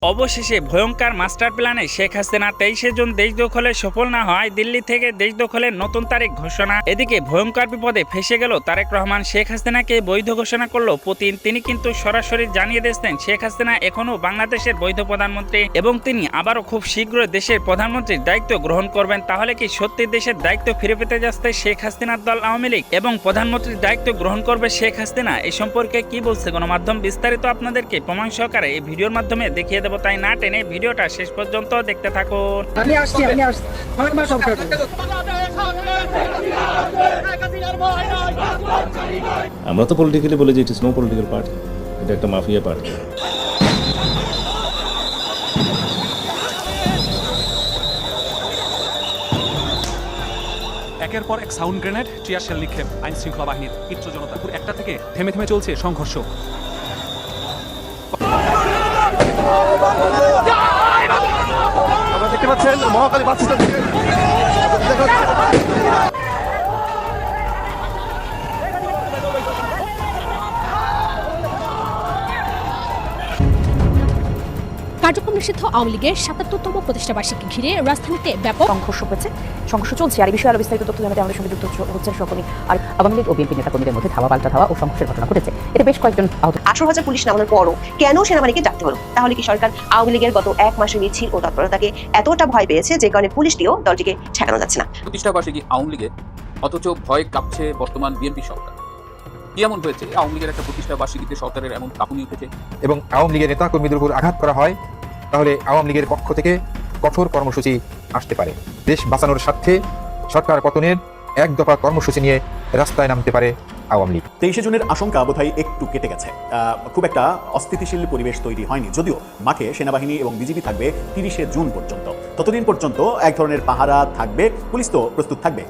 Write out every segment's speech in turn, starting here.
অবশেষে ভয়ঙ্কর মাস্টার প্ল্যানে শেখ হাসিনা 23শে জুন দেশ দখলে সফল না হয় দিল্লি থেকে দেশ দখলের নতুন তারিখ ঘোষণা। এদিকে ভয়ঙ্কর বিপদে ফেসে গেল তারেক রহমান। শেখ হাসিনাকে বৈধ ঘোষণা করলো পুতিন। তিনি কিন্তু সরাসরি জানিয়ে দিয়েছেন শেখ হাসিনা এখনো বাংলাদেশের বৈধ প্রধানমন্ত্রী এবং তিনি আবারও খুব শীঘ্রই দেশের প্রধানমন্ত্রীর দায়িত্ব গ্রহণ করবেন। তাহলে কি সত্যি দেশের দায়িত্ব ফিরে পেতে যাচ্ছে শেখ হাসিনার দল আওয়ামী লীগ এবং প্রধানমন্ত্রীর দায়িত্ব গ্রহণ করবে শেখ হাসিনা? এই সম্পর্কে কি বলছে গণমাধ্যম বিস্তারিত আপনাদেরকে প্রমাণ সহকারে এই ভিডিওর মাধ্যমে দেখিয়ে দেব। তাই না টেনে ভিডিওটা শেষ পর্যন্ত দেখতে থাকুন। আমরা তো পলিটিক্যালি বলে যে it is no political party, এটা একটা মাফিয়া পার্টি। একের পর এক সাউন্ড গ্রেনেড, টিয়ার শেল নিক্ষেপ, আইন শৃঙ্খলা বাহিনীর মিত্র জনতা একটা থেকে থেমে থেমে চলছে সংঘর্ষ। আপনারা দেখতে পাচ্ছেন মহাকালী বাস স্ট্যান্ড থেকে কার্যক্রম নিষিদ্ধ আওয়ামী লীগের ৭৭তম প্রতিষ্ঠাবার্ষিকী ঘিরে রাজধানীতে ব্যাপক সংঘর্ষ হয়েছে, সংঘর্ষ চলছে। আর এই বিষয়ে আরো বিস্তারিত তথ্য জানাতে আমাদের সঙ্গে যুক্ত হচ্ছেন সহকর্মী আর আওয়ামী লীগ ও বিএনপি নেতাকর্মীদের মধ্যে ধাওয়া পাল্টা ধাওয়া ও সংঘর্ষের ঘটনা ঘটেছে। এতে বেশ কয়েকজন আহত। 18,000 পুলিশ নামানোর পরও কেন সেনাবাহিনীকে ডাকতে হলো? তাহলে কি সরকার আওয়ামী লীগের গত এক মাসের মিছিল ও তৎপরতাকে এতটা ভয় পেয়েছে যে কারণে পুলিশ দিয়েও দলটিকে ঠেকানো যাচ্ছে না? প্রতিষ্ঠাবার্ষিকী আওয়ামী লীগের, অথচ ভয় কাঁপছে বর্তমান বিএনপি সরকার। কি এমন হয়েছে আওয়ামী লীগের একটা প্রতিষ্ঠাবার্ষিকীতে সরকারের এমন কাঁপুনি উঠেছে? এবং আওয়ামী লীগের নেতা কর্মীদের উপর আঘাত করা হয়, তাহলে আওয়ামী লীগের পক্ষ থেকে কঠোর কর্মসূচি আসতে পারে। দেশ বাঁচানোর স্বার্থে সরকার পতনের এক দফা কর্মসূচি নিয়ে রাস্তায় নামতে পারে আওয়ামী লীগ। 23শে জুনের আশঙ্কা বোধহয় একটু কেটে গেছে। খুব একটা অস্থিতিশীল পরিবেশ তৈরি হয়নি, যদিও মাঠে সেনাবাহিনী এবং বিজিবি থাকবে 30শে জুন পর্যন্ত। ততদিন পর্যন্ত এক ধরনের পাহারা থাকবে, পুলিশ তো প্রস্তুত থাকবে।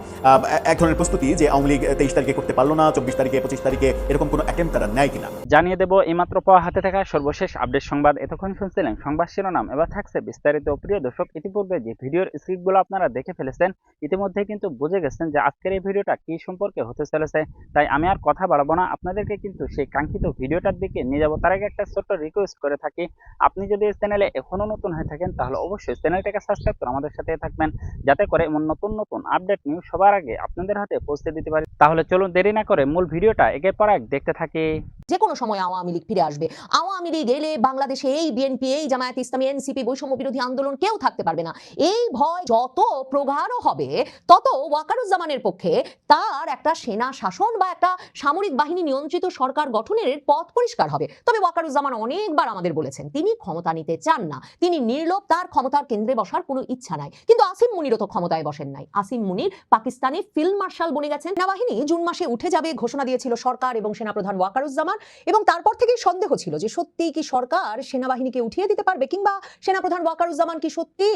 এক ধরনের প্রস্তুতি যে আওয়ামী লীগ 23 তারিখে করতে পারলো না, 24 তারিখে 25 তারিখে এরকম কোনো অ্যাটেম্প তারা নেয় কিনা জানিয়ে দেব এইমাত্র পাওয়া হাতে থাকা সর্বশেষ আপডেট সংবাদ। এতক্ষণ শুনছিলেন সংবাদ শিরোনাম, এবার থাকছে বিস্তারিত। প্রিয় দর্শক, ইতিপূর্বে যে ভিডিওর স্ক্রিপ্টগুলো আপনারা দেখে ফেলেছেন, ইতিমধ্যে কিন্তু বুঝে গেছেন যে আজকের এই ভিডিওটা কি সম্পর্কে হতে চলেছে। তাই আমি আর কথা বাড়াবো না, আপনাদেরকে কিন্তু সেই কাঙ্ক্ষিত ভিডিওটার দিকে নিয়ে যাবো। তার আগে একটা ছোট্ট রিকোয়েস্ট করে থাকি, আপনি যদি এই চ্যানেলে এখনো নতুন হয়ে থাকেন তাহলে অবশ্যই চ্যানেলটাকে সাবস্ক্রাইব করে আমাদের সাথে থাকবেন, যাতে করে এমন নতুন নতুন আপডেট নিউজ সবার আগে আপনাদের হাতে পৌঁছে দিতে পারি। তাহলে চলুন দেরি না করে মূল ভিডিওটা একের পর এক দেখতে থাকি। যে কোনো সময় আওয়ামী লীগ ফিরে আসবে। আওয়ামী লীগ এলে বাংলাদেশে এই বিএনপি, এই জামায়াত ইসলামী, এনসিপি, বৈষম্য বিরোধী আন্দোলন কেউ থাকতে পারবে না। এই ভয় যত প্রগাঢ় হবে, তত ওয়াকারুজ্জামানের পক্ষে তার একটা সেনা শাসন বা একটা সামরিক বাহিনী নিয়ন্ত্রিত সরকার গঠনের পথ পরিষ্কার হবে। তবে ওয়াকারুজ্জামান অনেকবার আমাদের বলেছেন তিনি ক্ষমতা নিতে চান না, তিনি নির্লোভ, তার ক্ষমতার কেন্দ্রে বসার কোনো ইচ্ছা নাই। কিন্তু আসিম মুনিরও তো ক্ষমতায় বসেন নাই। আসিম মুনির পাকিস্তানে ফিল্ড মার্শাল বনে গেছেন। সেনাবাহিনী জুন মাসে উঠে যাবে ঘোষণা দিয়েছিল সরকার এবং সেনাপ্রধান ওয়াকারুজ্জামান, এবং তারপর থেকেই সন্দেহ ছিল যে সত্যি কি সরকার সেনাবাহিনীকে উঠিয়ে দিতে পারবে, কিংবা সেনাপ্রধান ওয়াকারুজ্জামান কি সত্যি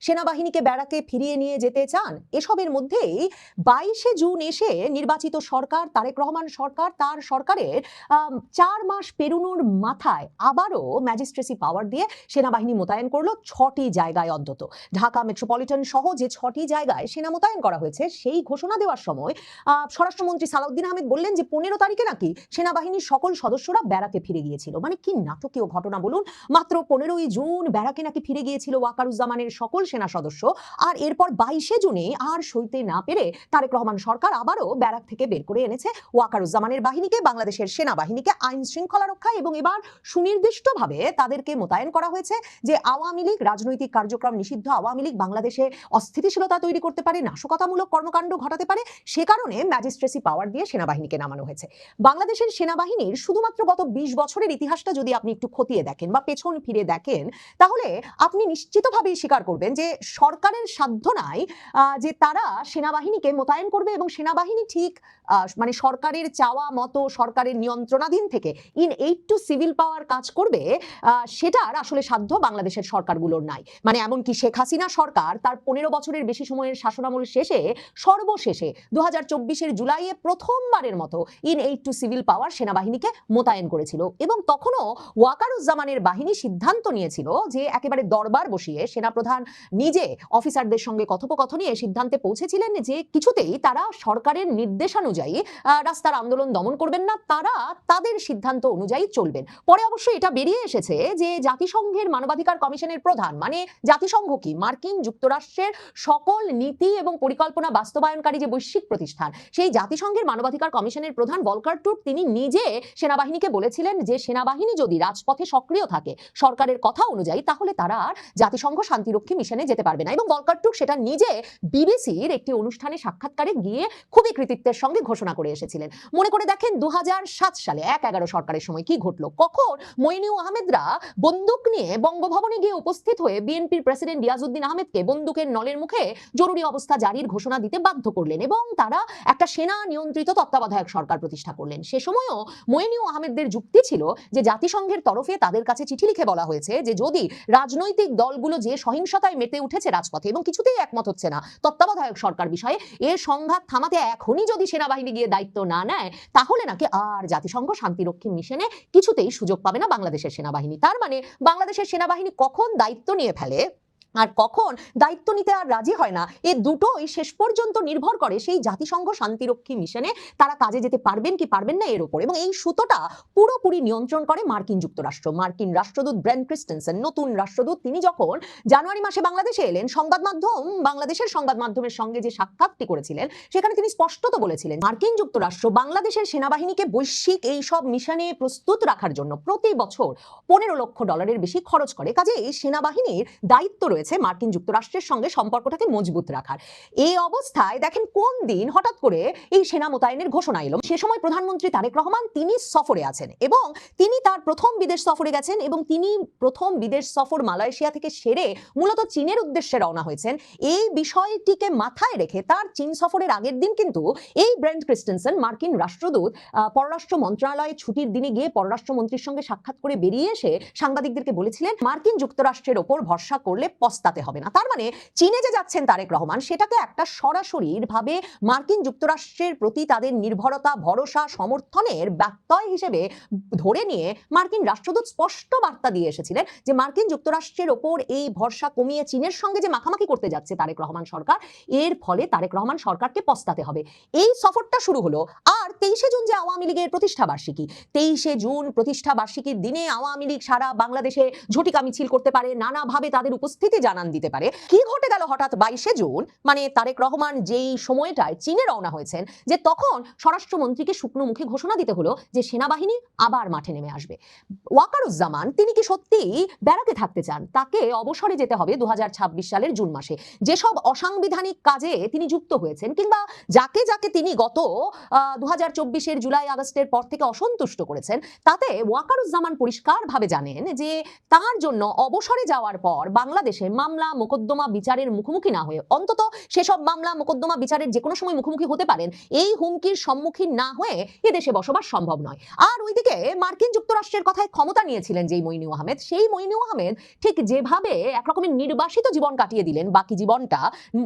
সেনাবাহিনীকে ব্যারাকে ফিরিয়ে নিয়ে যেতে চান। এসবের মধ্যেই 22শে জুন এসে নির্বাচিত সরকার, তারেক রহমান সরকার, তার সরকারের 4 মাস পেরোনোর মাথায় আবারও ম্যাজিস্ট্রেসি পাওয়ার দিয়ে সেনাবাহিনী মোতায়েন করলো 6টি জায়গায়। অন্তত ঢাকা মেট্রোপলিটন সহ যে 6টি জায়গায় সেনা মোতায়েন করা হয়েছে, সেই ঘোষণা দেওয়ার সময় স্বরাষ্ট্রমন্ত্রী সালাউদ্দিন আহমেদ বললেন যে 15 তারিখে নাকি সেনাবাহিনীর সকল সদস্যরা ব্যারাকে ফিরে গিয়েছিল। মানে কি নাটকীয় ঘটনা বলুন! মাত্র 15ই জুন ব্যারাকে নাকি ফিরে গিয়েছিল ওয়াকারুজ্জামানের সকল সেনা সদস্য, আর এরপর 22শে জুনে আর সইতে না পেরে তারেক রহমান সরকার আবারও ব্যারাক থেকে বের করে এনেছে ওয়াকারুজ্জামানের বাহিনীকে, বাংলাদেশের সেনাবাহিনীকে আইন শৃঙ্খলা রক্ষা, এবং এবার সুনির্দিষ্টভাবে তাদেরকে মোতায়েন করা হয়েছে যে আওয়ামী লীগ রাজনৈতিক কার্যক্রম নিষিদ্ধ, আওয়ামী লীগ বাংলাদেশে অস্থিতিশীলতা তৈরি করতে পারে, নাশকতামূলক কর্মকাণ্ড ঘটাতে পারে, সে কারণে ম্যাজিস্ট্রেসি পাওয়ার দিয়ে সেনাবাহিনীকে নামানো হয়েছে। বাংলাদেশের সেনাবাহিনীর শুধুমাত্র গত 20 বছরের ইতিহাসটা যদি আপনি একটু খতিয়ে দেখেন বা পেছন ফিরে দেখেন, তাহলে আপনি নিশ্চিতভাবেই স্বীকার করবেন যে সরকারের সাধ্য নাই যে তারা সেনাবাহিনীকে মোতায়েন করবে এবং সেনাবাহিনী ঠিক মানে সরকারের চাওয়া মতো সরকারের নিয়ন্ত্রণাধীন থেকে ইন এইড টু সিভিল পাওয়ার কাজ করবে, সেটার আসলে সাধ্য বাংলাদেশের সরকারগুলোর নাই। মানে এমনকি শেখ হাসিনা সরকার তার 15 বছরের বেশি সময়ের শাসনামল শেষে সর্বশেষে 2024-এর জুলাইয়ে প্রথমবারের মতো ইন এইড টু সিভিল পাওয়ার সেনাবাহিনীকে সেনাবাহিনীকে মোতায়েন করেছিল এবং তখনও ওয়াকারুজ্জামানের বাহিনী সিদ্ধান্ত নিয়েছিল যে একেবারে দরবার বসিয়ে সেনাপ্রধান নিজে অফিসারদের সঙ্গে কথোপকথনে এই সিদ্ধান্তে পৌঁছেছিলেন যে কিছুতেই তারা সরকারের নির্দেশানুযায়ী রাস্তার আন্দোলন দমন করবেন না, তারা তাদের সিদ্ধান্ত অনুযায়ী চলবেন। পরে অবশ্যই এটা বেরিয়ে এসেছে যে জাতিসংঘের মানবাধিকার কমিশনের প্রধান, মানে জাতিসংঘ কি মার্কিন যুক্তরাষ্ট্রের সকল নীতি এবং পরিকল্পনা বাস্তবায়নকারী যে বৈশ্বিক প্রতিষ্ঠান, সেই জাতিসংঘের মানবাধিকার কমিশনের প্রধান ভলকার টুর্ক তিনি নিজে সেনাবাহিনীকে বলেছিলেন যে সেনাবাহিনী যদি রাজপথে সক্রিয় থাকে সরকারের কথা অনুযায়ী তাহলে তারা আর জাতিসংঘ শান্তিরক্ষী মিশনে যেতে পারবে না। এবং ভলকার টুর্ক সেটা নিজে বিবিসির একটি অনুষ্ঠানে সাক্ষাৎকারে গিয়ে খুবই কৃতিত্বের সঙ্গে ঘোষণা করে এসেছিলেন। মনে করে দেখেন 2007 সালে 1/11 সরকারের সময় কি ঘটলো, কখন মইনু আহমেদরা বন্দুক নিয়ে বঙ্গভবনে গিয়ে উপস্থিত হয়ে বিএনপির প্রেসিডেন্ট রিয়াজউদ্দিন আহমেদকে বন্দুকের নলের মুখে জরুরি অবস্থা জারির ঘোষণা দিতে বাধ্য করলেন এবং তারা একটা সেনা নিয়ন্ত্রিত তত্ত্বাবধায়ক সরকার প্রতিষ্ঠা করলেন। সে সময়ও মইনু আহমেদদের যুক্তি ছিল যে জাতিসংঘের তরফে তাদের কাছে চিঠি লিখে বলা হয়েছে যে যদি রাজনৈতিক দলগুলো যে সহিংসতায় মেতে উঠেছে রাজপথে এবং কিছুতেই একমত হচ্ছে না তত্ত্বাবধায়ক সরকার বিষয়ে, এর সংঘাত থামাতে এখনই যদি সেনাবাহিনী গিয়ে দায়িত্ব না নেয় তাহলে নাকি আর জাতিসংঘ শান্তিরক্ষী মিশনে কিছুতেই সুযোগ পাবে না বাংলাদেশের সেনাবাহিনী। তার মানে বাংলাদেশের সেনাবাহিনী কখন দায়িত্ব নিয়ে ফেলে আর কখন দায়িত্ব নিতে আর রাজি হয় না, এই দুটোই শেষ পর্যন্ত নির্ভর করে সেই জাতিসংঘ শান্তিরক্ষী মিশনে তারা কাজে যেতে পারবেন কি পারবেন না এর উপর। এবং এই সুতোটা পুরোপুরি নিয়ন্ত্রণ করে মার্কিন যুক্তরাষ্ট্র। মার্কিন রাষ্ট্রদূত ব্রেন ক্রিস্টেনসেন, নতুন রাষ্ট্রদূত, তিনি যখন জানুয়ারি মাসে বাংলাদেশে এলেন বাংলাদেশের সংবাদ মাধ্যমের সঙ্গে যে সাক্ষাৎটি করেছিলেন সেখানে তিনি স্পষ্টত বলেছিলেন মার্কিন যুক্তরাষ্ট্র বাংলাদেশের সেনাবাহিনীকে বৈশ্বিক এই সব মিশনে প্রস্তুত রাখার জন্য প্রতি বছর $15 লক্ষ বেশি খরচ করে। কাজে এই সেনাবাহিনীর দায়িত্ব রয়েছে মার্কিন যুক্তরাষ্ট্রের সঙ্গে সম্পর্কটাকে মজবুত রাখার। এই অবস্থায় দেখেন কোন দিন হঠাৎ করে এই সেনা মোতায়েনের ঘোষণা এলো। সে সময় প্রধানমন্ত্রী তারেক রহমান তিনি সফরে আছেন এবং তিনি তার প্রথম বিদেশ সফরে গেছেন এবং তিনি প্রথম বিদেশ সফর মালয়েশিয়া থেকে সেরে মূলত চীনের উদ্দেশ্যে রওনা হয়েছেন। এই বিষয়টিকে মাথায় রেখে তার চীন সফরের আগের দিন কিন্তু এই ব্রেন্ট ক্রিস্টেনসেন মার্কিন রাষ্ট্রদূত পররাষ্ট্র মন্ত্রণালয়ে ছুটির দিনে গিয়ে পররাষ্ট্রমন্ত্রীর সঙ্গে সাক্ষাৎ করে বেরিয়ে এসে সাংবাদিকদেরকে বলেছিলেন মার্কিন যুক্তরাষ্ট্রের ওপর ভরসা করলে পস্তাতে হবে না। তার মানে চীনে যে যাচ্ছেন তারেক রহমান সেটাকে একটা সরাসরি ভাবে মার্কিন যুক্তরাষ্ট্রের প্রতি তাদের নির্ভরতা, ভরসা, সমর্থনের ব্যত্যয় হিসেবে ধরে নিয়ে মার্কিন রাষ্ট্রদূত স্পষ্ট বার্তা দিয়ে এসেছিলেন যে মার্কিন যুক্তরাষ্ট্রের ওপর এই ভরসা কমিয়ে চীনের সঙ্গে যে মাখামাখি করতে যাচ্ছে তারেক রহমান সরকার, এর ফলে তারেক রহমান সরকারকে পস্তাতে হবে। এই সফরটা শুরু হলো। আর 23শে জুন যে আওয়ামী লীগের প্রতিষ্ঠা বার্ষিকী, 23শে জুন প্রতিষ্ঠা বার্ষিকীর দিনে আওয়ামী লীগ সারা বাংলাদেশে ঝটিকা মিছিল করতে পারে, নানাভাবে তাদের উপস্থিতি জানান দিতে পারে। কি ঘটে গেল হঠাৎ 22শে জুন, মানে তারেক রহমান যেই সময়টায় চীনে রওনা হয়েছেন, যে তখন স্বরাষ্ট্রমন্ত্রীকে শুকনো মুখে ঘোষণা দিতে হলো যে সেনাবাহিনী আবার মাঠে নেমে আসবে। ওয়াকারুজ্জামান তিনি কি সত্যি ব্যারাকে থাকতে চান? তাকে অবসরে যেতে হবে 2026 সালের জুন মাসে। যেসব অসাংবিধানিক কাজে তিনি যুক্ত হয়েছেন কিংবা যাকে যাকে তিনি গত 2024-এর জুলাই আগস্টের পর থেকে অসন্তুষ্ট করেছেন, তাতে ওয়াকারুজ্জামান পরিষ্কারভাবে জানেন যে তার জন্য অবসরে যাওয়ার পর বাংলাদেশে মামলা মোকদ্দমা বিচারের মুখোমুখি না হয়ে, অন্তত সেসব মামলা মোকদ্দমা বিচারের যে কোনো সময় মুখোমুখি হতে পারেন, এই হুমকির সম্মুখীন না হয়ে এদেশে বসবাস সম্ভব নয়। আর ওইদিকে মার্কিন যুক্তরাষ্ট্রের কথায় ক্ষমতা নিয়েছিলেন যেই মইনু আহমেদ, সেই মইনু আহমেদ ঠিক যেভাবে একরকমের নির্বাসিত জীবন কাটিয়ে দিলেন বাকি জীবনটা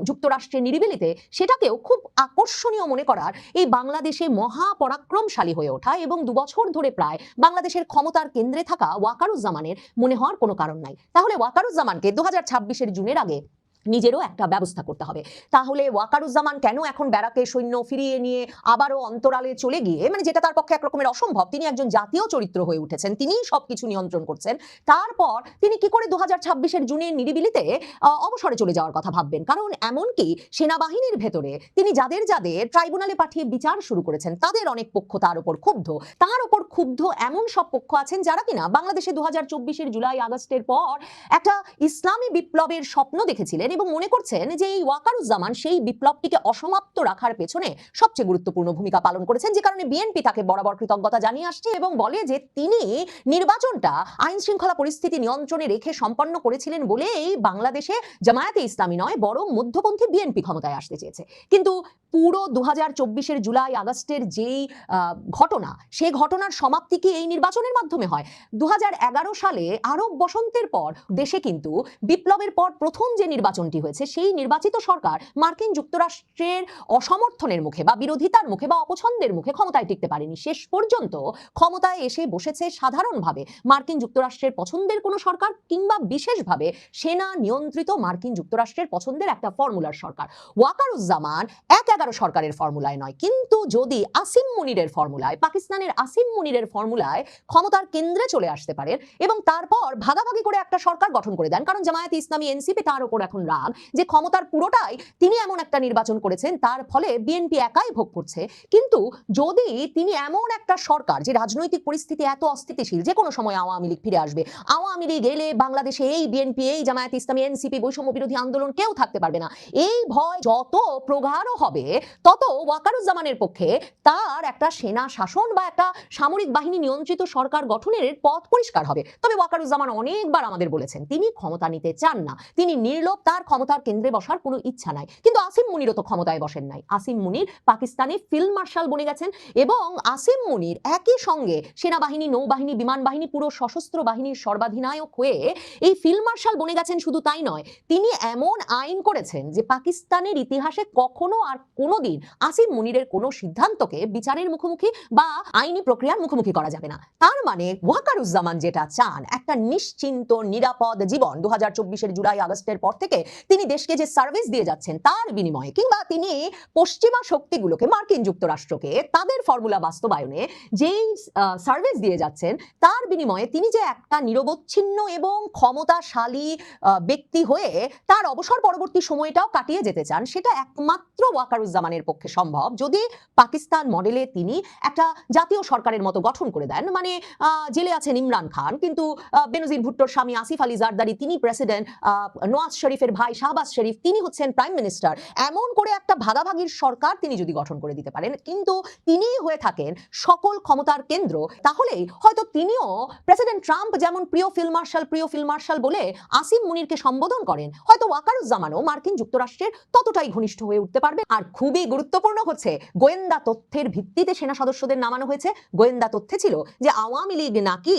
যুক্তরাষ্ট্রের নিরিবিলিতে, সেটাকেও খুব আকর্ষণীয় মনে করার এই বাংলাদেশে মহাপরাক্রমশালী হয়ে ওঠা এবং 2 বছর ধরে প্রায় বাংলাদেশের ক্ষমতার কেন্দ্রে থাকা ওয়াকারুজ্জামানের মনে হওয়ার কোনো কারণ নাই। তাহলে ওয়াকারুজ্জামানকে 2026-এর জুনের আগে নিজেরও একটা ব্যবস্থা করতে হবে। তাহলে ওয়াকারুজ্জামান কেন এখন ব্যারাকে সৈন্য ফিরিয়ে নিয়ে আবারও অন্তরালে চলে গিয়ে, মানে যেটা তার পক্ষে একরকমের অসম্ভব, তিনি একজন জাতীয় চরিত্র হয়ে উঠেছেন, তিনিই সবকিছু নিয়ন্ত্রণ করছেন, তারপর তিনি কি করে 2026-এর জুনের নিরিবিলিতে অবসরে চলে যাওয়ার কথা ভাববেন? কারণ এমনকি সেনাবাহিনীর ভেতরে তিনি যাদের ট্রাইব্যুনালে পাঠিয়ে বিচার শুরু করেছেন তাদের অনেক পক্ষ তার উপর ক্ষুব্ধ এমন সব পক্ষ আছেন যারা কিনা বাংলাদেশে 2024-এর জুলাই আগস্টের পর একটা ইসলামী বিপ্লবের স্বপ্ন দেখেছিলেন এবং মনে করছেন যে এই ওয়াকারুজ্জামান সেই বিপ্লবটিকে অসমাপ্ত রাখার পেছনে সবচেয়ে গুরুত্বপূর্ণ ভূমিকা পালন করেছেন, যে কারণে বিএনপি তাকে বরাবর কৃতজ্ঞতা জানিয়ে আসছে এবং বলে যে তিনি নির্বাচনটা আইন শৃঙ্খলা পরিস্থিতি নিয়ন্ত্রণে রেখে সম্পন্ন করেছিলেন বলে এই বাংলাদেশে জামায়াতে ইসলামী নয় বরং মধ্যপন্থী বিএনপি ক্ষমতায় আসতে চেয়েছে। কিন্তু পুরো 2024-এর জুলাই আগস্টের যেই ঘটনা, সেই ঘটনার সমাপ্তি কি এই নির্বাচনের মাধ্যমে হয়? 2011 সালে আরব বসন্তের পর দেশে কিন্তু বিপ্লবের পর প্রথম যে নির্বাচন নির্বাচনটি হয়েছে সেই নির্বাচিত সরকার মার্কিন যুক্তরাষ্ট্রের অসমর্থনের মুখে বা বিরোধিতার মুখে বা অপছন্দের মুখে ক্ষমতায় টিকতে পারেনি। শেষ পর্যন্ত ক্ষমতায় এসে বসেছে সাধারণভাবে মার্কিন যুক্তরাষ্ট্রের পছন্দের কোনো সরকার কিংবা বিশেষভাবে সেনা নিয়ন্ত্রিত মার্কিন যুক্তরাষ্ট্রের পছন্দের একটা ফর্মুলার সরকার। ওয়াকারুজ্জামান ১-১১ সরকারের ফর্মুলায় নয়, কিন্তু যদি আসিম মুনিরের ফর্মুলায়, পাকিস্তানের আসিম মুনিরের ফর্মুলায় ক্ষমতার কেন্দ্রে চলে আসতে পারেন এবং তারপর ভাগাভাগি করে একটা সরকার গঠন করে দেন, কারণ জামায়াতে ইসলামী এনসিপি তার উপর এখন রাগ যে ক্ষমতার পুরোটাই তিনি এমন একটা নির্বাচন করেছেন তার ফলে বিএনপি একাই ভোগ করছে। কিন্তু যদি তিনি এমন একটা সরকার, যে রাজনৈতিক পরিস্থিতি এত অস্থিতিশীল, যে কোনো সময় আওয়ামী লীগ ফিরে আসবে, আওয়ামী লীগ এলে বাংলাদেশে এই বিএনপি, এই জামায়াতে ইসলামী এনসিপি, বৈষম্য বিরোধী আন্দোলন কেউ থাকতে পারবে না, এই ভয় যত প্রগাঢ় হবে তত ওয়াকারুজ্জামানের পক্ষে তার একটা সেনা শাসন বা একটা সামরিক বাহিনী নিয়ন্ত্রিত সরকার গঠনের পথ পরিষ্কার হবে। তবে ওয়াকারুজ্জামান অনেকবার আমাদের বলেছেন তিনি ক্ষমতা নিতে চান না, তিনি নির্লোভ, তার ক্ষমতার কেন্দ্রে বসার কোনো ইচ্ছা নাই। কিন্তু আসিম মুনিরও তো ক্ষমতায় বসেন নাই। আসিম মুনির পাকিস্তানে ফিল্ড মার্শাল বনে গেছেন এবং আসিম মুনির একই সঙ্গে সেনাবাহিনী, নৌবাহিনী, বিমান বাহিনী, পুরো সশস্ত্র বাহিনীর সর্বাধিনায়ক হয়ে এই ফিল্ড মার্শাল বনে গেছেন। শুধু তাই নয়, তিনি এমন আইন করেছেন যে পাকিস্তানের ইতিহাসে কখনো আর কোনোদিন আসিম মুনিরের কোনো সিদ্ধান্তকে বিচারের মুখোমুখি বা আইনি প্রক্রিয়ার মুখোমুখি করা যাবে না। তার মানে ওয়াকারুজ্জামান যেটা চান, একটা নিশ্চিন্ত নিরাপদ জীবন, 2024-এর জুলাই আগস্টের পর থেকে তিনি দেশকে যে সার্ভিস দিয়ে যাচ্ছেন তার বিনিময়ে, কিংবা তিনি পশ্চিমা শক্তিগুলোকে, মার্কিন যুক্তরাষ্ট্রকে তাদের ফর্মুলা বাস্তবায়নে যেই সার্ভিস দিয়ে যাচ্ছেন তার বিনিময়ে তিনি যে একটা নিরবচ্ছিন্ন এবং ক্ষমতাশালী ব্যক্তি হয়ে তার অবসর পরবর্তী সময়টাও কাটিয়ে যেতে চান, সেটা একমাত্র ওয়াকারুজ্জামানের পক্ষে সম্ভব যদি পাকিস্তান মডেলে তিনি একটা জাতীয় সরকারের মতো গঠন করে দেন। মানে জেলে আছেন ইমরান খান, কিন্তু বেনজির ভুট্টোর স্বামী আসিফ আলী জারদারি তিনি প্রেসিডেন্ট, নওয়াজ শরীফের ভাই শাহবাজ শরীফ তিনি হচ্ছেন প্রাইম মিনিস্টার, এমন করে একটা ভাগাভাগির সরকার তিনি যদি গঠন করে দিতে পারেন, কিন্তু তিনিই হয়ে থাকেন সকল ক্ষমতার কেন্দ্র, তাহলেই হয়তো তিনিও প্রেসিডেন্ট ট্রাম্প যেমন প্রিয় ফিল্ড মার্শাল বলে আসিম মুনিরকে সম্বোধন করেন, হয়তো ওয়াকারুজ্জামানও মার্কিন যুক্তরাষ্ট্রের ততটাই ঘনিষ্ঠ হয়ে উঠতে পারবে। আর খুবই গুরুত্বপূর্ণ হচ্ছে গোয়েন্দা তথ্যের ভিত্তিতে সেনা সদস্যদের নামানো হয়েছে। গোয়েন্দা তথ্যে ছিল যে আওয়ামী লীগ নাকি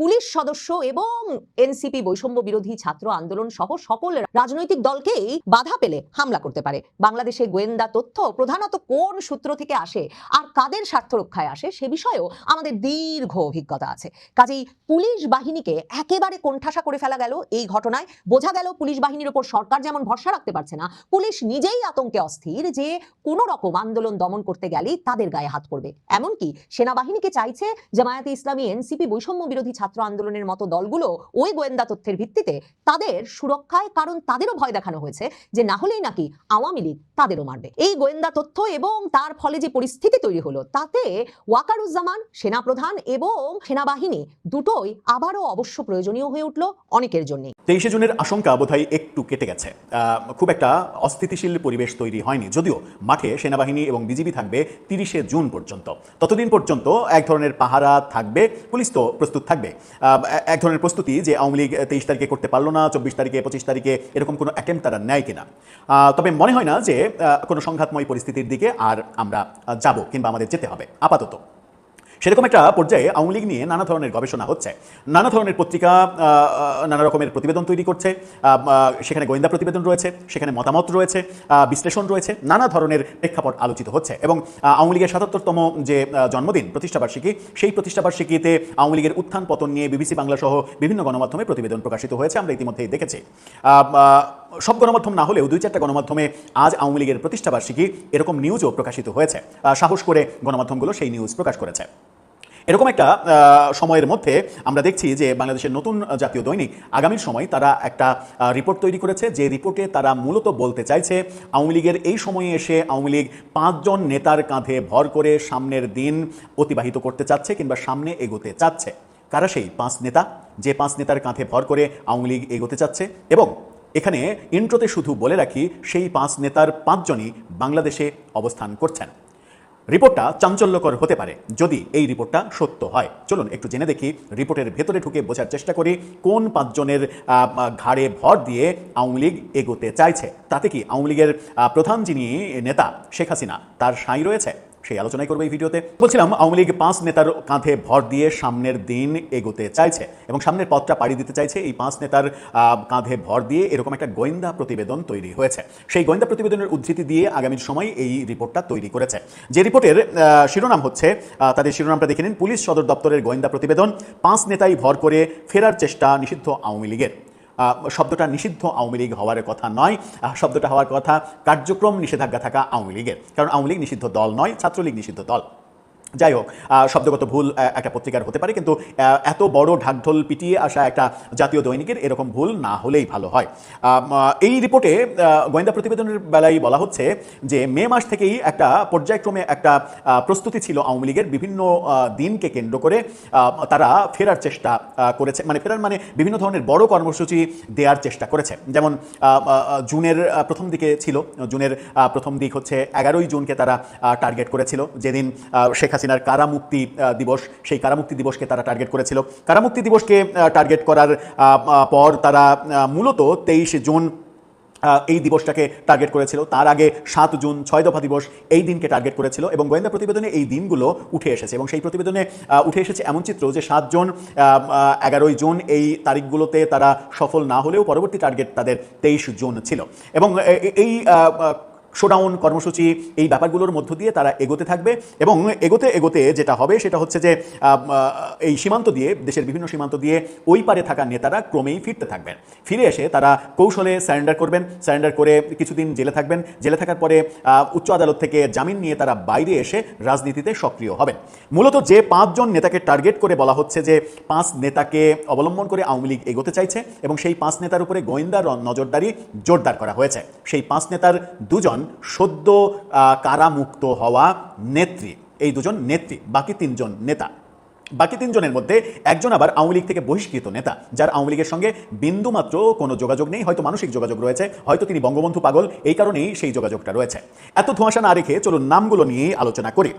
পুলিশ সদস্য এবং এনসিপি, বৈষম্য বিরোধী ছাত্র আন্দোলন সহ সকল রাজনৈতিক দলকেই বাধা পেলে হামলা করতে পারে। বাংলাদেশে গোয়েন্দা তথ্য প্রধানত কোন সূত্র থেকে আসে আর কাদের স্বার্থ রক্ষায় আসে সে বিষয়েও আমাদের দীর্ঘ অভিজ্ঞতা আছে। কাজেই পুলিশ বাহিনীকে একেবারে কোণঠাসা করে ফেলা গেল এই ঘটনায়। বোঝা গেল পুলিশ বাহিনীর উপর সরকার যেমন ভরসা রাখতে পারছে না, পুলিশ নিজেই আতঙ্কে অস্থির যে কোন রকম আন্দোলন দমন করতে গেলেই তাদের গায়ে হাত পড়বে। এমনকি সেনাবাহিনীকে চাইছে জামায়াতে ইসলামী, এনসিপি, বৈষম্য বিরোধী ছাত্র আন্দোলনের মতো দলগুলো ওই গোয়েন্দা তথ্যের ভিত্তিতে তাদের সুরক্ষায়, কারণ তাদেরও ভয় দেখানো হয়েছে যে না হলেই নাকি আওয়ামী লীগ তাদেরও মারবে। এই গোয়েন্দা তথ্য এবং তার ফলে যে পরিস্থিতি তৈরি হলো তাতে ওয়াকারুজ্জামান, সেনাপ্রধান এবং সেনাবাহিনী দুটোই আবারও অবশ্য প্রয়োজনীয় হয়ে উঠল অনেকের জন্য। 23শে জুনের আশঙ্কা বোধহয় একটু কেটে গেছে। খুব একটা অস্থিতিশীল পরিবেশ তৈরি হয়নি, যদিও মাঠে সেনাবাহিনী এবং বিজিবি থাকবে 30শে জুন পর্যন্ত। ততদিন পর্যন্ত এক ধরনের পাহারা থাকবে, পুলিশ তো প্রস্তুত থাকবে। এক ধরনের প্রস্তুতি যে আওয়ামী লীগ 23 তারিখে করতে পারলো না, 24 তারিখে, 25 তারিখে এরকম কোনো অ্যাটেম্প তারা নেয় কিনা। তবে মনে হয় না যে কোনো সংঘাতময় পরিস্থিতির দিকে আর আমরা যাব কিংবা আমাদের যেতে হবে আপাতত। সেরকম একটা পর্যায়ে আওয়ামী লীগ নিয়ে নানা ধরনের গবেষণা হচ্ছে, নানা ধরনের পত্রিকা নানা রকমের প্রতিবেদন তৈরি করছে, সেখানে গোয়েন্দা প্রতিবেদন রয়েছে, সেখানে মতামত রয়েছে, বিশ্লেষণ রয়েছে, নানা ধরনের প্রেক্ষাপট আলোচিত হচ্ছে। এবং আওয়ামী লীগের 77তম যে জন্মদিন, প্রতিষ্ঠাবার্ষিকী, সেই প্রতিষ্ঠাবার্ষিকীতে আওয়ামী লীগের উত্থান পতন নিয়ে বিবিসি বাংলা সহ বিভিন্ন গণমাধ্যমে প্রতিবেদন প্রকাশিত হয়েছে, আমরা ইতিমধ্যেই দেখেছি। সব গণমাধ্যম না হলেও 2-4টা গণমাধ্যমে আজ আওয়ামী লীগের প্রতিষ্ঠাবার্ষিকী এরকম নিউজও প্রকাশিত হয়েছে। সাহস করে গণমাধ্যমগুলো সেই নিউজ প্রকাশ করেছে। এরকম একটা সময়ের মধ্যে আমরা দেখছি যে বাংলাদেশের নতুন জাতীয় দৈনিক আগামীর সময় তারা একটা রিপোর্ট তৈরি করেছে, যে রিপোর্টে তারা মূলত বলতে চাইছে আওয়ামী লীগের এই সময়ে এসে আওয়ামী লীগ 5 জন নেতার কাঁধে ভর করে সামনের দিন অতিবাহিত করতে চাচ্ছে কিংবা সামনে এগোতে চাচ্ছে। কারা সেই 5 নেতা, যে 5 নেতার কাঁধে ভর করে আওয়ামী লীগ এগোতে চাচ্ছে? এবং এখানে ইন্ট্রোতে শুধু বলে রাখি, সেই 5 নেতার 5 জনই বাংলাদেশে অবস্থান করছেন। রিপোর্টটা চাঞ্চল্যকর হতে পারে যদি এই রিপোর্টটা সত্য হয়। চলুন একটু জেনে দেখি, রিপোর্টের ভেতরে ঢুকে বোঝার চেষ্টা করি কোন 5 জনের ঘাড়ে ভর দিয়ে আওয়ামী লীগ এগোতে চাইছে। তাতে কি আওয়ামী লীগের প্রধান যিনি নেতা শেখ হাসিনা তার সাঁই রয়েছে? সেই আলোচনাই করবো এই ভিডিওতে। বলছিলাম আওয়ামী লীগ 5 নেতার কাঁধে ভর দিয়ে সামনের দিন এগোতে চাইছে এবং সামনের পথটা পাড়ি দিতে চাইছে। এই 5 নেতার কাঁধে ভর দিয়ে এরকম একটা গোয়েন্দা প্রতিবেদন তৈরি হয়েছে। সেই গোয়েন্দা প্রতিবেদনের উদ্ধৃতি দিয়ে আগামীর সময় এই রিপোর্টটা তৈরি করেছে। যে রিপোর্টের শিরোনাম হচ্ছে, তাদের শিরোনামটা দেখে নিন, পুলিশ সদর দপ্তরের গোয়েন্দা প্রতিবেদন, 5 নেতাই ভর করে ফেরার চেষ্টা নিষিদ্ধ আওয়ামী লীগের। শব্দটা নিষিদ্ধ আওয়ামী লীগ হওয়ার কথা নয়, শব্দটা হওয়ার কথা কার্যক্রম নিষেধাজ্ঞা থাকা আওয়ামী লীগের, কারণ আওয়ামী লীগ নিষিদ্ধ দল নয়, ছাত্রলীগ নিষিদ্ধ দল। যাই হোক, শব্দগত ভুল একটা পত্রিকার হতে পারে, কিন্তু এত বড় ঢাকঢোল পিটিয়ে আসা একটা জাতীয় দৈনিকের এরকম ভুল না হলেই ভালো হয়। এই রিপোর্টে গোয়েন্দা প্রতিবেদনের বেলায় বলা হচ্ছে যে মে মাস থেকেই একটা পর্যায়ক্রমে একটা প্রস্তুতি ছিল আওয়ামী লীগের, বিভিন্ন দিনকে কেন্দ্র করে তারা ফেরার চেষ্টা করেছে, মানে বিভিন্ন ধরনের বড় কর্মসূচি দেওয়ার চেষ্টা করেছে। যেমন জুনের প্রথম দিকে ছিল, জুনের প্রথম দিক হচ্ছে 11ই জুনকে তারা টার্গেট করেছিল, যেদিন শেখ হাসিনার কারামুক্তি দিবস, সেই কারামুক্তি দিবসকে তারা টার্গেট করেছিল। কারামুক্তি দিবসকে টার্গেট করার পর তারা মূলত 23 জুন এই দিবসটাকে টার্গেট করেছিল। তার আগে 7 জুন 6 দফা দিবস এই দিনকে টার্গেট করেছিল এবং গোয়েন্দা প্রতিবেদনে এই দিনগুলো উঠে এসেছে এবং সেই প্রতিবেদনে উঠে এসেছে এমন চিত্র যে 7 জুন 11ই জুন এই তারিখগুলোতে তারা সফল না হলেও পরবর্তী টার্গেট তাদের 23 জুন ছিল এবং এই শোডাউন কর্মসূচি এই ব্যাপারগুলোর মধ্য দিয়ে তারা এগোতে থাকবে এবং এগোতে এগোতে যেটা হবে সেটা হচ্ছে যে এই সীমান্ত দিয়ে, দেশের বিভিন্ন সীমান্ত দিয়ে ওই পারে থাকা নেতারা ক্রমেই ফিরতে থাকবেন। ফিরে এসে তারা কৌশলে স্যারেন্ডার করবেন, স্যারেন্ডার করে কিছুদিন জেলে থাকবেন, জেলে থাকার পরে উচ্চ আদালত থেকে জামিন নিয়ে তারা বাইরে এসে রাজনীতিতে সক্রিয় হবেন। মূলত যে 5 জন নেতাকে টার্গেট করে বলা হচ্ছে যে 5 নেতাকে অবলম্বন করে আওয়ামী লীগ এগোতে চাইছে এবং সেই 5 নেতার উপরে গোয়েন্দা নজরদারি জোরদার করা হয়েছে। সেই 5 নেতার 2 জন সদ্য কারামুক্ত হওয়া নেত্রী, এই 2 জন নেত্রী, বাকি 3 জন নেতা। বাকি 3 জনের মধ্যে একজন আবার আওয়ামী লীগ থেকে বহিষ্কৃত নেতা, যার আওয়ামী লীগের সঙ্গে বিন্দুমাত্র কোনো যোগাযোগ নেই, হয়তো মানসিক যোগাযোগ রয়েছে, হয়তো তিনি বঙ্গবন্ধু পাগল, এই কারণেই সেই যোগাযোগটা রয়েছে। এত ধোঁয়াশা না রেখে চলুন নামগুলো নিয়ে আলোচনা করি।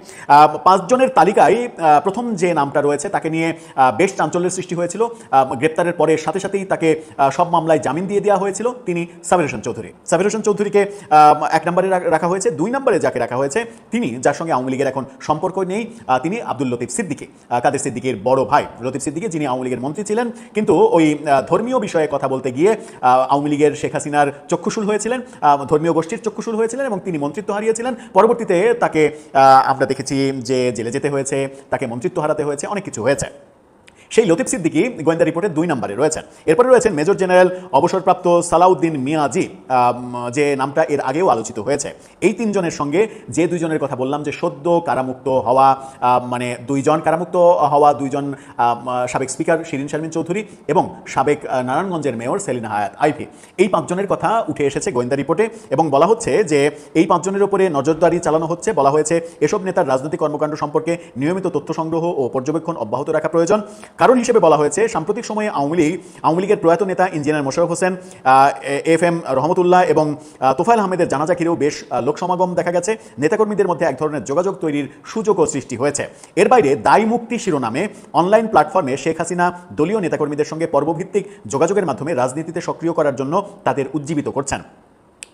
5 জনের তালিকায় প্রথম যে নামটা রয়েছে তাকে নিয়ে বেশ চাঞ্চল্যের সৃষ্টি হয়েছিল। গ্রেপ্তারের পরে সাথে সাথেই তাকে সব মামলায় জামিন দিয়ে দেওয়া হয়েছিল, তিনি সাবির হোসেন চৌধুরী। সাবির হোসেন চৌধুরীকে 1 নম্বরে রাখা হয়েছে। 2 নম্বরে যাকে রাখা হয়েছে তিনি, যার সঙ্গে আওয়ামী লীগের এখন সম্পর্ক নেই, তিনি আব্দুল লতিফ সিদ্দিকী, কাদের সিদ্দিকীর বড় ভাই লতিফ সিদ্দিকী, যিনি আওয়ামী লীগের মন্ত্রী ছিলেন, কিন্তু ওই ধর্মীয় বিষয়ে কথা বলতে গিয়ে আওয়ামী লীগের শেখ হাসিনার চক্ষুশূল হয়েছিলেন, ধর্মীয় গোষ্ঠীর চক্ষুশূল হয়েছিলেন এবং তিনি মন্ত্রিত্ব হারিয়েছিলেন। পরবর্তীতে তাকে আমরা দেখেছি যে জেলে যেতে হয়েছে, তাকে মন্ত্রিত্ব হারাতে হয়েছে, অনেক কিছু হয়েছে। সেই লতিফ সিদ্দিকী গোয়েন্দা রিপোর্টের 2 নম্বরে রয়েছেন। এরপরে রয়েছেন মেজর জেনারেল অবসরপ্রাপ্ত সালাউদ্দিন মিয়াজি, যে নামটা এর আগেও আলোচিত হয়েছে। এই 3 জনের সঙ্গে যে 2 জনের কথা বললাম, যে সদ্য কারামুক্ত হওয়া, মানে 2 জন কারামুক্ত হওয়া, 2 জন সাবেক স্পিকার শিরিন শারমিন চৌধুরী এবং সাবেক নারায়ণগঞ্জের মেয়র সেলিনা হায়াত আইভি, এই 5 জনের কথা উঠে এসেছে গোয়েন্দা রিপোর্টে এবং বলা হচ্ছে যে এই 5 জনের উপরে নজরদারি চালানো হচ্ছে। বলা হয়েছে এসব নেতার রাজনৈতিক কর্মকাণ্ড সম্পর্কে নিয়মিত তথ্য সংগ্রহ ও পর্যবেক্ষণ অব্যাহত রাখা প্রয়োজন। কারণ হিসেবে বলা হয়েছে সাম্প্রতিক সময়ে আওয়ামী লীগের প্রয়াত নেতা ইঞ্জিনিয়ার মোশাররফ হোসেন, FM রহমতুল্লাহ এবং তোফায়েল আহমেদের জানাজা ঘিরেও বেশ লোকসমাগম দেখা গেছে। নেতাকর্মীদের মধ্যে এক ধরনের যোগাযোগ তৈরির সুযোগও সৃষ্টি হয়েছে। এর বাইরে দায় মুক্তি শিরোনামে অনলাইন প্ল্যাটফর্মে শেখ হাসিনা দলীয় নেতাকর্মীদের সঙ্গে পর্বভিত্তিক যোগাযোগের মাধ্যমে রাজনীতিতে সক্রিয় করার জন্য তাদের উজ্জীবিত করছেন।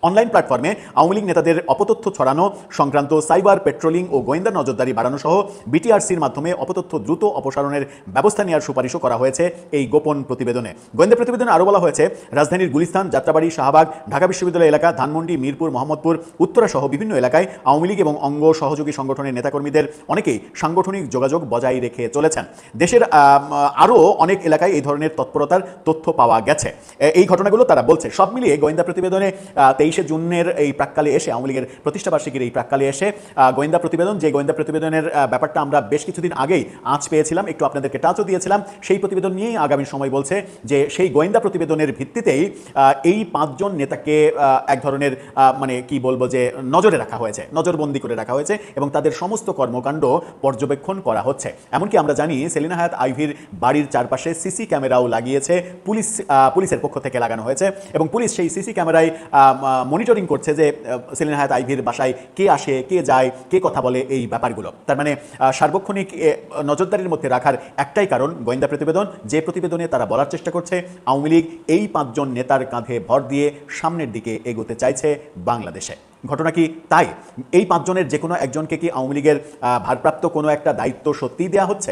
অনলাইন প্ল্যাটফর্মে আওয়ামী লীগ নেতাদের অপতথ্য ছড়ানো সংক্রান্ত সাইবার পেট্রোলিং ও গোয়েন্দা নজরদারি বাড়ানো সহ BTRCর মাধ্যমে অপতথ্য দ্রুত অপসারণের ব্যবস্থা নেওয়ার সুপারিশও করা হয়েছে এই গোপন প্রতিবেদনে। গোয়েন্দা প্রতিবেদনে আরও বলা হয়েছে রাজধানীর গুলিস্তান, যাত্রাবাড়ি, শাহবাগ, ঢাকা বিশ্ববিদ্যালয় এলাকা, ধানমন্ডি, মিরপুর, মোহাম্মদপুর, উত্তরা সহ বিভিন্ন এলাকায় আওয়ামী লীগ এবং অঙ্গ সহযোগী সংগঠনের নেতাকর্মীদের অনেকেই সাংগঠনিক যোগাযোগ বজায় রেখে চলেছেন। দেশের আরও অনেক এলাকায় এই ধরনের তৎপরতার তথ্য পাওয়া গেছে। এই ঘটনাগুলো তারা বলছে। সব মিলিয়ে গোয়েন্দা প্রতিবেদনে 23 জুনের এই প্রাক্কালে এসে, আওয়ামী লীগের প্রতিষ্ঠাবার্ষিকীর এই প্রাক্কালে এসে গোয়েন্দা প্রতিবেদন, যে গোয়েন্দা প্রতিবেদনের ব্যাপারটা আমরা বেশ কিছুদিন আগেই আঁচ পেয়েছিলাম, একটু আপনাদেরকে টাচও দিয়েছিলাম, সেই প্রতিবেদন নিয়েই আগামী সময় বলছে যে সেই গোয়েন্দা প্রতিবেদনের ভিত্তিতেই এই 5 জন নেতাকে এক ধরনের মানে কি বলবো যে নজরে রাখা হয়েছে, নজরবন্দি করে রাখা হয়েছে এবং তাদের সমস্ত কর্মকাণ্ড পর্যবেক্ষণ করা হচ্ছে। এমনকি আমরা জানি সেলিনা হায়াত আইভির বাড়ির চারপাশে সিসি ক্যামেরাও লাগিয়েছে, পুলিশের পক্ষ থেকে লাগানো হয়েছে এবং পুলিশ সেই সিসি ক্যামেরায় মনিটরিং করছে যে সেলিনা হায়াত আইভির বাসায় কে আসে, কে যায়, কে কথা বলে, এই ব্যাপারগুলো। তার মানে সার্বক্ষণিক নজরদারির মধ্যে রাখার একটাই কারণ গোয়েন্দা প্রতিবেদন, যে প্রতিবেদনে তারা বলার চেষ্টা করছে আওয়ামী লীগ এই 5 জন নেতার কাঁধে ভর দিয়ে সামনের দিকে এগোতে চাইছে বাংলাদেশে। ঘটনা কি তাই? এই 5 জনের যে কোনো একজনকে কি আওয়ামী লীগের ভারপ্রাপ্ত কোনো একটা দায়িত্ব সত্যিই দেওয়া হচ্ছে?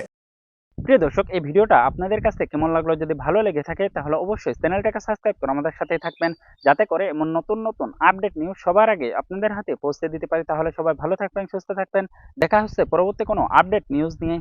প্রিয় দর্শক, এই ভিডিওটা আপনাদের কাছে কেমন লাগলো? যদি ভালো লেগে থাকে তাহলে অবশ্যই চ্যানেলটাকে সাবস্ক্রাইব করে আমাদের সাথেই থাকবেন, যাতে করে এমন নতুন নতুন আপডেট নিউজ সবার আগে আপনাদের হাতে পৌঁছে দিতে পারি। তাহলে সবাই ভালো থাকবেন, সুস্থ থাকবেন। দেখা হচ্ছে পরবর্তী কোনো আপডেট নিউজ নিয়ে।